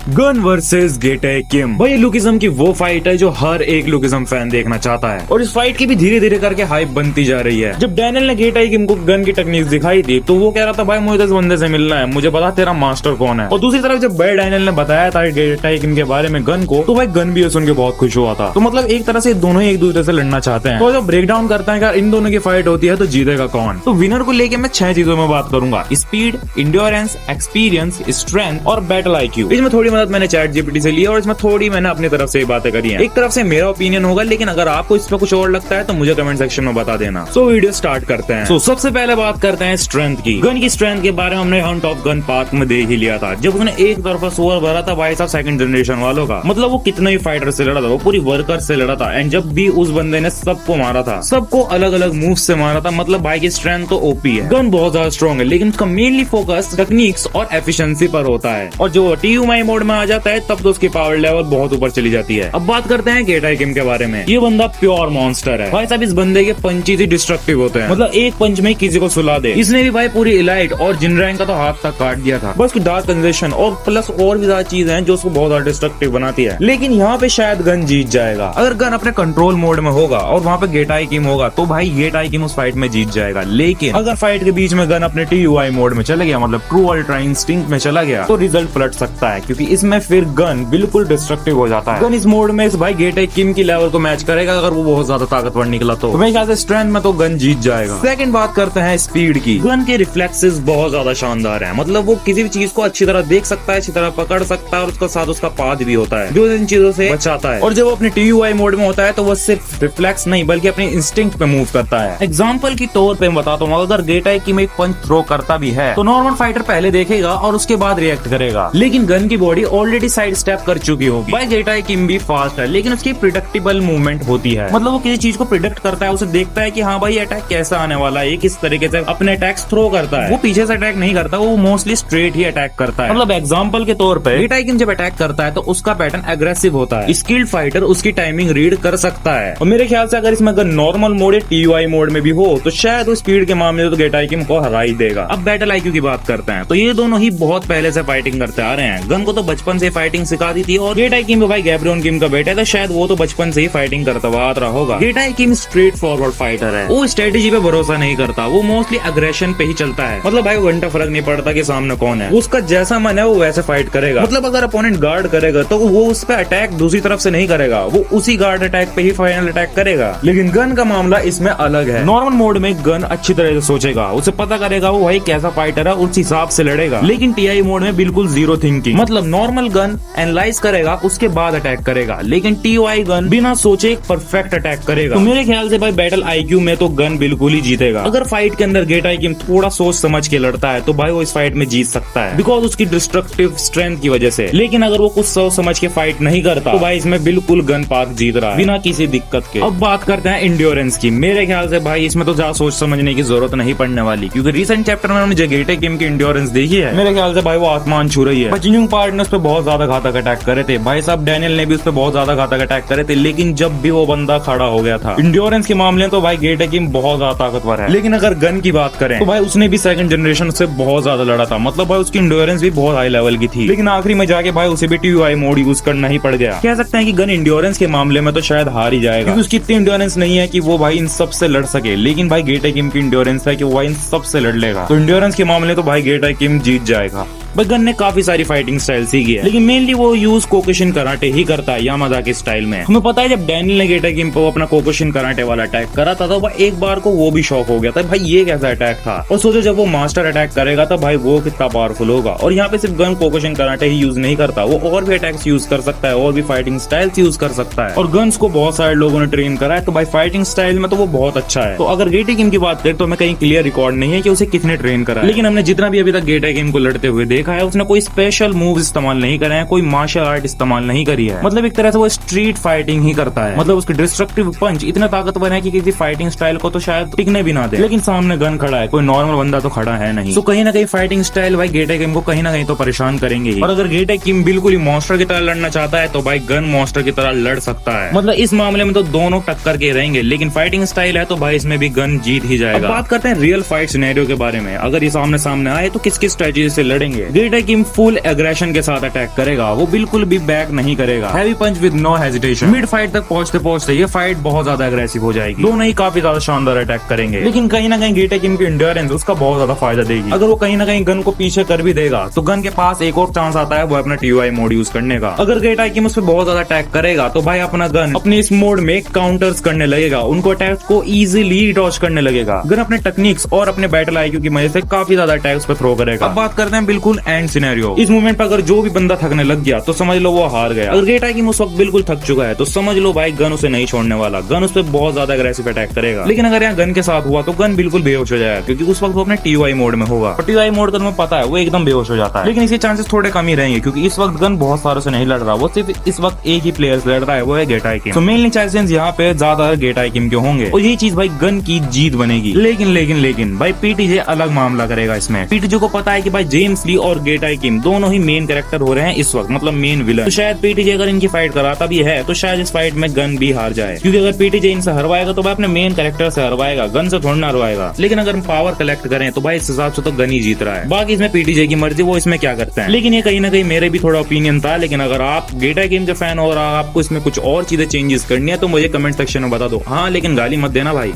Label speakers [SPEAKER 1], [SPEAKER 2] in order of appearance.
[SPEAKER 1] Gun versus गेटे किम। भाई lookism की वो फाइट है जो हर एक लुकिज्म फैन देखना चाहता है और इस फाइट की भी धीरे धीरे करके हाइप बनती जा रही है। जब डैनियल ने गेटे किम को गन की टेक्निक दिखाई थी तो वो कह रहा था भाई मुझे इस बंदे से मिलना है, मुझे बता तेरा मास्टर कौन है। और दूसरी तरफ जब भाई डैनियल ने बताया था गेटे किम के बारे में गन को, तो भाई गन भी सुन के बहुत खुश हुआ था। तो मतलब एक तरह से दोनों ही एक दूसरे से लड़ना चाहते हैं। तो जब ब्रेक डाउन करता है कि इन दोनों की फाइट होती है तो जीतेगा कौन। तो विनर को लेके मैं 6 चीजों में बात करूंगा: स्पीड, इंड्योरेंस, एक्सपीरियंस, स्ट्रेंथ और बैटल आईक्यू। इसमें थोड़ी मदद मैंने चैट जीपीटी से ली और इसमें थोड़ी मैंने अपनी तरफ से बातें करी हैं। एक तरफ से मेरा ओपिनियन होगा, लेकिन अगर आपको इसमें कुछ और लगता है तो मुझे कमेंट सेक्शन में बता देना। सो वीडियो स्टार्ट करते हैं। सबसे पहले बात करते हैं स्ट्रेंथ की। गन की स्ट्रेंथ के बारे में हमने हंट ऑफ गन पार्क में देख ही लिया था, जब उसने एक तरफा सोअर भरा था भाई साहब सेकंड जनरेशन वालों का। मतलब वो कितना ही फाइटर से लड़ा था, वो पूरी वर्कर से लड़ा था। एंड जब भी उस बंदे ने सबको मारा था, सबको अलग अलग मूव से मारा था। मतलब भाई की स्ट्रेंथ तो ओपी है, गन बहुत ज्यादा स्ट्रॉन्ग है, लेकिन उसका मेनली फोकस टेक्निक्स और एफिशिएंसी पर होता है। और जो TUI मोड में आ जाता है तब तो उसकी पावर लेवल बहुत ऊपर चली जाती है। अब बात करते हैं गेटे किम के बारे में। ये बंदा प्योर मॉन्स्टर है भाई साहब। इस बंदे के पंचेस ही डिस्ट्रक्टिव होते हैं, मतलब एक पंच में किसी को सुला दे। इसने भी भाई पूरी इलाइट और जिन रैंक का तो हाथ तक काट दिया था। बस डार्क कंजेशन और प्लस और भी ज्यादा चीजें हैं जो उसको बहुत ज्यादा डिस्ट्रक्टिव बनाती है। लेकिन यहाँ पे शायद गन जीत जाएगा। अगर गन अपने कंट्रोल मोड में होगा और वहाँ पे गेटे किम होगा तो भाई गेटे किम उस फाइट में जीत जाएगा। लेकिन अगर फाइट के बीच में गन अपने TUI मोड में चला गया, मतलब ट्रू अल्ट्रा इंस्टिंक्ट में चला गया, तो रिजल्ट पलट सकता है, क्योंकि इसमें फिर गन बिल्कुल डिस्ट्रक्टिव हो जाता है। गन इस मोड में इस भाई गेटे किम की लेवल को मैच करेगा अगर वो बहुत ज्यादा ताकतवर निकला तो मेरे ख्याल से स्ट्रेंथ में तो गन जीत जाएगा। सेकंड बात करते हैं स्पीड की। गन के रिफ्लेक्सेस बहुत ज्यादा शानदार है, मतलब वो किसी भी चीज को अच्छी तरह देख सकता है, अच्छी तरह पकड़ सकता है और उसका साथ उसका पाथ भी होता है जो इन चीजों से बचाता है। और जब वो अपने TUI मोड में होता है तो वो सिर्फ रिफ्लेक्स नहीं बल्कि अपने इंस्टिंक्ट पे मूव करता है। एग्जाम्पल की तौर पे मैं बताता हूँ, अगर गेटे किम एक पंच थ्रो करता भी है तो नॉर्मल फाइटर पहले देखेगा और उसके बाद रिएक्ट करेगा, लेकिन गन की बॉडी ऑलरेडी साइड स्टेप कर चुकी होगी। भाई गेटे किम भी फास्ट है, लेकिन उसकी प्रिडिक्टेबल मूवमेंट होती है, मतलब वो किसी चीज को प्रिडिक्ट करता है, उसे देखता है कि हाँ भाई अटैक कैसा आने वाला है, किस तरीके से अपने अटैक्स थ्रो करता है। वो पीछे से अटैक नहीं करता, वो मोस्टली स्ट्रेट ही अटैक करता है। मतलब एग्जांपल के तौर पे गेटे किम जब अटैक करता है तो उसका पैटर्न एग्रेसिव होता है। स्किल्ड फाइटर उसकी टाइमिंग रीड कर सकता है। और मेरे ख्याल से अगर इसमें अगर नॉर्मल मोड या TUI मोड में भी हो तो शायद वो स्पीड के मामले में तो गेटे किम को हरा ही देगा। अब बैटल आईक्यू की बात करते हैं तो ये दोनों ही बहुत पहले से फाइटिंग करते आ रहे हैं। गन को तो बचपन से फाइटिंग सिखा दी थी और गेटे किम भाई गैब्रियन किम का बेटा था, शायद वो तो बचपन से ही फाइटिंग करता हुआ आ रहा होगा। गेटे किम स्ट्रेट फॉरवर्ड फाइटर है, वो स्ट्रेटेजी पे भरोसा नहीं करता, वो मोस्टली अग्रेशन पे ही चलता है। मतलब भाई घंटा फर्क नहीं पड़ता कि सामने कौन है, उसका जैसा मन है वो वैसे फाइट करेगा। मतलब अगर अपोनेंट गार्ड करेगा तो वो उस पर अटैक दूसरी तरफ से नहीं करेगा, वो उसी गार्ड अटैक पे ही फाइनल अटैक करेगा। लेकिन गन का मामला इसमें अलग है। नॉर्मल मोड में गन अच्छी तरह से सोचेगा, उसे पता करेगा वो भाई कैसा फाइटर है, उस हिसाब से लड़ेगा। लेकिन TI मोड में बिल्कुल जीरो थिंकिंग, मतलब नॉर्मल गन एनालाइज करेगा उसके बाद अटैक करेगा, लेकिन TUI गन बिना सोचे एक परफेक्ट अटैक करेगा। तो मेरे ख्याल से भाई बैटल आईक्यू में तो गन बिल्कुल ही जीतेगा। अगर फाइट के अंदर गेटे किम थोड़ा सोच समझ के लड़ता है तो भाई वो इस फाइट में जीत सकता है, बिकॉज उसकी डिस्ट्रक्टिव स्ट्रेंथ की वजह से। लेकिन अगर वो कुछ सोच समझ के फाइट नहीं करता तो भाई इसमें बिल्कुल गन पार्क जीत रहा है बिना किसी दिक्कत के। अब बात करते हैं इंड्योरेंस की। मेरे ख्याल से भाई इसमें तो ज्यादा सोच समझने की जरूरत नहीं पड़ने वाली, क्योंकि रिसेंट चैप्टर में हमने गेटे किम की इंड्योरेंस देखी है। मेरे ख्याल से भाई वो आसमान छू रही है। बचिंग पार्ट ने उस पर बहुत ज्यादा घातक अटैक करे थे भाई साहब, डैनियल ने भी उस पर बहुत ज्यादा घातक अटैक करे थे, लेकिन जब भी वो बंदा खड़ा हो गया था। इंड्योरेंस के मामले में तो भाई गेटे किम बहुत ज्यादा ताकतवर है, लेकिन अगर गन की बात करें तो भाई उसने भी सेकंड जनरेशन से बहुत ज्यादा लड़ा था। मतलब भाई उसकी इंड्योरेंस भी बहुत हाई लेवल की थी, लेकिन आखिरी में जाके भाई उसे भी TUI मोड यूज करना ही पड़ गया। कह सकते हैं कि गन इंड्योरेंस के मामले में तो शायद हार ही जाएगा, क्योंकि उसकी इतनी इंड्योरेंस नहीं है कि वो भाई इन सब से लड़ सके। लेकिन भाई गेटे किम की इंड्योरेंस है कि वो इन सब से लड़ लेगा। तो इंड्योरेंस के मामले तो भाई गेटे किम जीत जाएगा। भाई गन ने काफी सारी फाइटिंग स्टाइल सीखी है, लेकिन मेनली वो यूज कोकुशिन कराटे ही करता है यामाजाकी स्टाइल में। हमें पता है जब डैनियल ने गेटे किम को अपना कोकुशिन कराटे वाला अटैक करा था तो भाई एक बार को वो भी शॉक हो गया था, भाई ये कैसा अटैक था। और सोचो जब वो मास्टर अटैक करेगा तो भाई वो कितना पावरफुल होगा। और यहाँ पे सिर्फ गन कोकुशिन कराटे ही यूज नहीं करता, वो और भी अटैक्स यूज कर सकता है, और भी फाइटिंग स्टाइल्स यूज कर सकता है। और गन्स को बहुत सारे लोगों ने ट्रेन करा है, तो भाई फाइटिंग स्टाइल में तो वो बहुत अच्छा है। तो अगर गेटे किम की बात करें तो हमें कहीं क्लियर रिकॉर्ड नहीं है कि उसे किसने ट्रेन करा है, लेकिन हमने जितना भी अभी तक गेटे किम को लड़ते हुए देखा है उसने कोई स्पेशल मूव इस्तेमाल नहीं करे हैं, कोई मार्शल आर्ट इस्तेमाल नहीं करी है। मतलब एक तरह से वो स्ट्रीट फाइटिंग ही करता है। मतलब उसके डिस्ट्रक्टिव पंच इतने ताकतवर है कि किसी फाइटिंग स्टाइल को तो शायद टिकने भी ना दे, लेकिन सामने गन खड़ा है, कोई नॉर्मल बंदा तो खड़ा है नहीं। तो कहीं ना कहीं फाइटिंग स्टाइल भाई गेटे किम को कहीं ना कहीं तो परेशान करेंगे ही। और अगर गेटे किम बिल्कुल ही मॉन्स्टर की तरह लड़ना चाहता है तो भाई गन मॉन्स्टर की तरह लड़ सकता है। मतलब इस मामले में तो दोनों टक्कर के रहेंगे, लेकिन फाइटिंग स्टाइल है तो भाई इसमें भी गन जीत ही जाएगा। बात करते हैं रियल फाइट सिनेरियो के बारे में। अगर ये सामने सामने आए तो किस किस स्ट्रेटजी से लड़ेंगे। गेटा किम फुल एग्रेशन के साथ अटैक करेगा, वो बिल्कुल भी बैक नहीं करेगा। Heavy punch with no hesitation. Mid fight तक पहुंचते पहुंचते ये फाइट बहुत ज्यादा एग्रेसिव हो जाएगी, दोनों ही काफी ज्यादा शानदार अटैक करेंगे। लेकिन कहीं ना कहीं गेटा किम की एंड्योरेंस उसका बहुत ज्यादा फायदा देगी। अगर वो कहीं ना कहीं गन को पीछे कर भी देगा तो गन के पास एक और चांस आता है वो अपना TUI मोड यूज करने का। अगर गेटा किम उस पर बहुत ज्यादा अटैक करेगा तो भाई अपना गन अपने इस मोड में काउंटर्स करने लगेगा, उनको अटैक को इजीली डॉज करने लगेगा। गन अपने टेक्निक्स और अपने बैटल IQ की मदद से काफी ज्यादा अटैक्स पे थ्रो करेगा। अब बात करते हैं बिल्कुल एंड सिनेरियो। इस मोमेंट पर अगर जो भी बंदा थकने लग गया तो समझ लो वो हार गया। अगर गेटा किम उस वक्त बिल्कुल थक चुका है तो समझ लो भाई गन उसे नहीं छोड़ने वाला, गन उस पर बहुत ज्यादा अग्रेसिव अटैक करेगा। लेकिन अगर यहाँ गन के साथ हुआ तो गन बिल्कुल बेहोश हो जाएगा, क्योंकि उस वक्त वो अपने TUI मोड में होगा। और TUI मोड का तुम्हें पता है वो एकदम बेहोश हो जाता है। लेकिन इसके चांसेस थोड़े कम ही रहेंगे, क्योंकि इस वक्त गन बहुत सारों से नहीं लड़ रहा, वो सिर्फ इस वक्त एक ही प्लेयर से लड़ रहा है, वो है गेटा किम। तो मेनली चांसेस यहाँ पे ज्यादा गेटा किम के होंगे और यही चीज भाई गन की जीत बनेगी। लेकिन भाई PTJ अलग मामला करेगा इसमें। PTJ को पता है कि भाई जेम्स ली और गेटा किम दोनों ही मेन कैरेक्टर हो रहे हैं इस वक्त, मतलब मेन विलन। तो शायद PTJ अगर इनकी फाइट कराता भी है तो शायद इस फाइट में गन भी हार जाए, क्योंकि अगर PTJ इनसे हरवाएगा तो भाई अपने मेन कैरेक्टर से हरवाएगा, गन से थोड़ा ना हरवाएगा। लेकिन अगर हम पावर कलेक्ट करें तो भाई इस हिसाब से तो गन ही जीत रहा है। बाकी इसमें PTJ की मर्जी, वो इसमें क्या करते हैं। लेकिन ये कहीं ना कहीं मेरे भी थोड़ा ओपिनियन था। लेकिन अगर आप गेटा किम के फैन और आपको इसमें कुछ और चीजें चेंजेस करनी है तो मुझे कमेंट सेक्शन में बता दो। हाँ लेकिन गाली मत देना भाई।